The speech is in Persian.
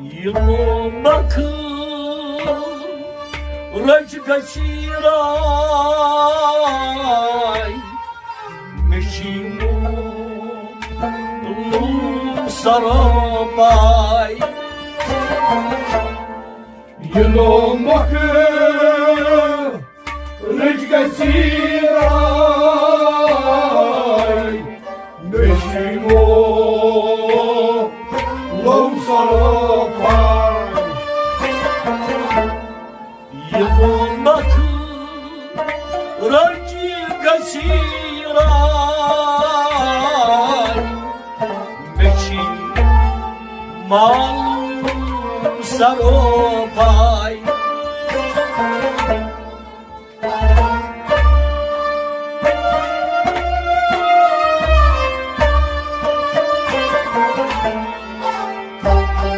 يمك رجك سيراي مشيمو سراباي يمك رجك سيراي مشيمو لو سراباي يمك رجك سيراي مشي مال سراباي